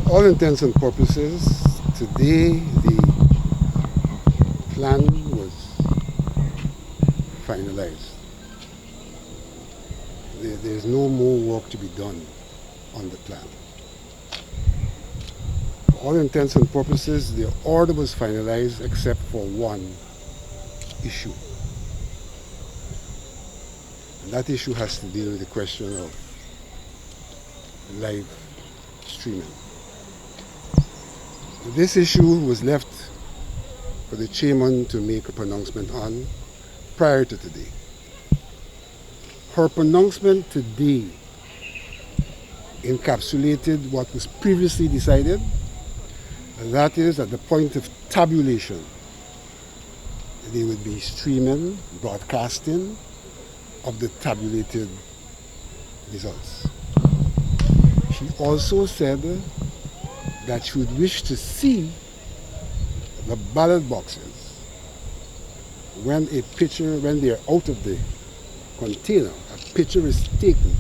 all intents and purposes, today the plan was finalized. There's no more work to be done on the plan. For all intents and purposes, the order was finalized except for one issue. And that issue has to deal with the question of live streaming. This issue was left for the chairman to make a pronouncement on prior to today. Her pronouncement today encapsulated what was previously decided, and that is at the point of tabulation, they would be streaming, broadcasting of the tabulated results. She also said that she would wish to see the ballot boxes when they're out of the container, a picture is taken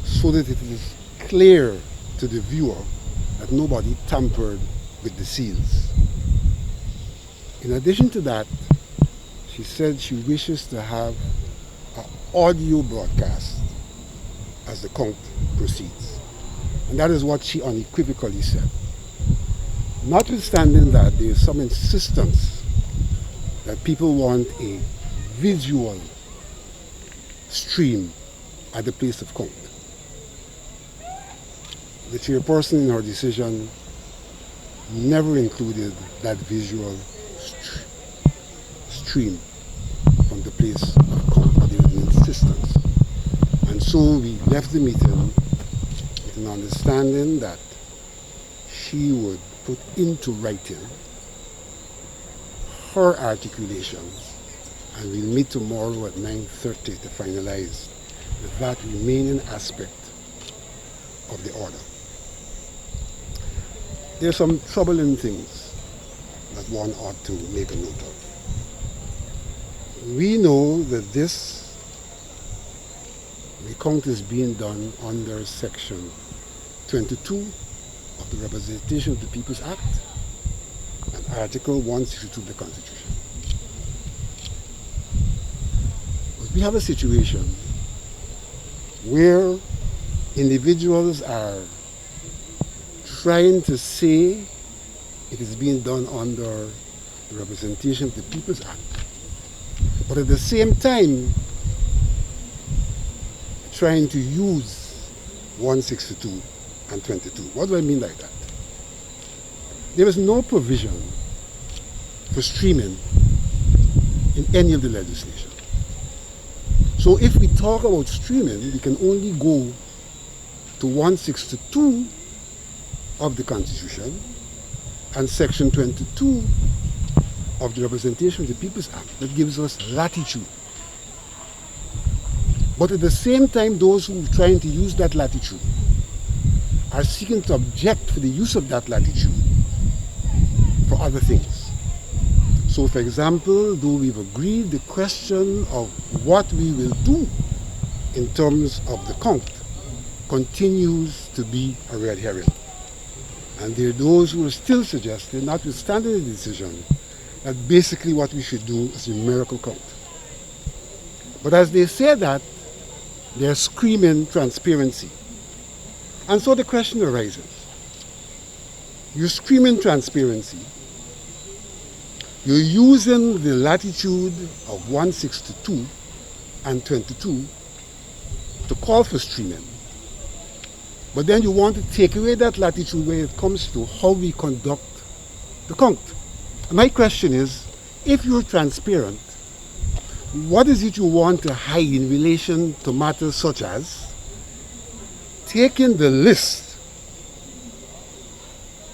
so that it is clear to the viewer that nobody tampered with the seals. In addition to that, she said she wishes to have an audio broadcast as the count proceeds. And that is what she unequivocally said. Notwithstanding that, there is some insistence that people want a visual stream at the place of count. The chairperson in her decision never included that visual stream from the place of count, but there was an insistence. And so we left the meeting with an understanding that she would put into writing her articulations, and we'll meet tomorrow at 9:30 to finalize that remaining aspect of the order. There are some troubling things that one ought to make a note of. We know that this recount is being done under Section 22 of the Representation of the People's Act and Article 162 of the Constitution. But we have a situation where individuals are trying to say it is being done under the Representation of the People's Act, but at the same time trying to use 162 and 22. What do I mean by that? There is no provision for streaming in any of the legislation. So if we talk about streaming, we can only go to 162 of the Constitution and Section 22 of the Representation of the People's Act that gives us latitude. But at the same time, those who are trying to use that latitude are seeking to object for the use of that latitude for other things. So, for example, though we've agreed, the question of what we will do in terms of the count continues to be a red herring. And there are those who are still suggesting, notwithstanding the decision, that basically what we should do is a numerical count. But as they say that, they're screaming transparency. And so the question arises. You're screaming transparency. You're using the latitude of 162 and 22 to call for streaming. But then you want to take away that latitude when it comes to how we conduct the count. And my question is, if you're transparent, what is it you want to hide in relation to matters such as taking the list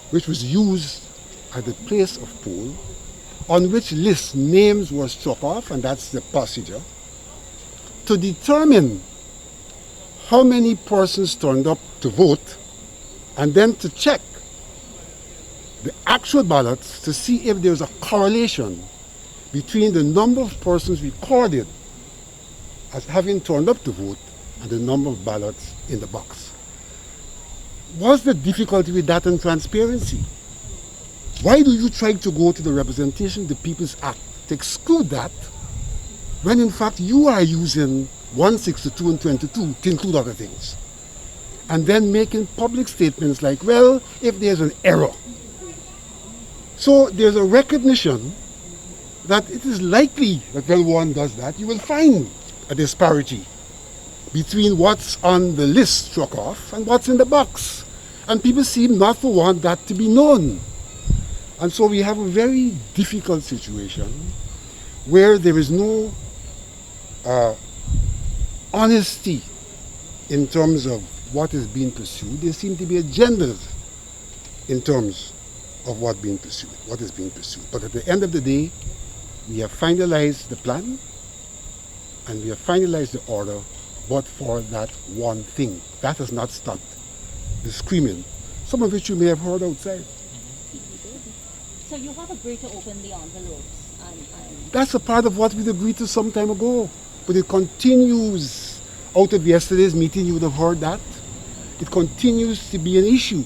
which was used at the place of poll, on which list names were struck off, and that's the procedure, to determine how many persons turned up to vote, and then to check the actual ballots to see if there's a correlation between the number of persons recorded as having turned up to vote and the number of ballots in the box. What's the difficulty with that and transparency? Why do you try to go to the Representation of the People's Act to exclude that, when in fact you are using 162 and 22 to include other things? And then making public statements like, well, if there's an error. So there's a recognition that it is likely that when one does that, you will find a disparity between what's on the list struck off and what's in the box. And people seem not to want that to be known. And so we have a very difficult situation where there is no honesty in terms of what is being pursued. There seem to be agendas in terms of what is being pursued. But at the end of the day, we have finalized the plan and we have finalized the order, but for that one thing. That has not stopped the screaming, some of which you may have heard outside. So you have agreed to open the envelopes and... That's a part of what we agreed to some time ago. But it continues. Out of yesterday's meeting, you would have heard that. It continues to be an issue.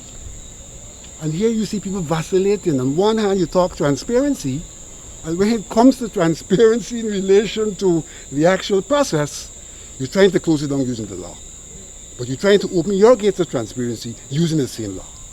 And here you see people vacillating. On one hand, you talk transparency, and when it comes to transparency in relation to the actual process, you're trying to close it down using the law. But you're trying to open your gates of transparency using the same law.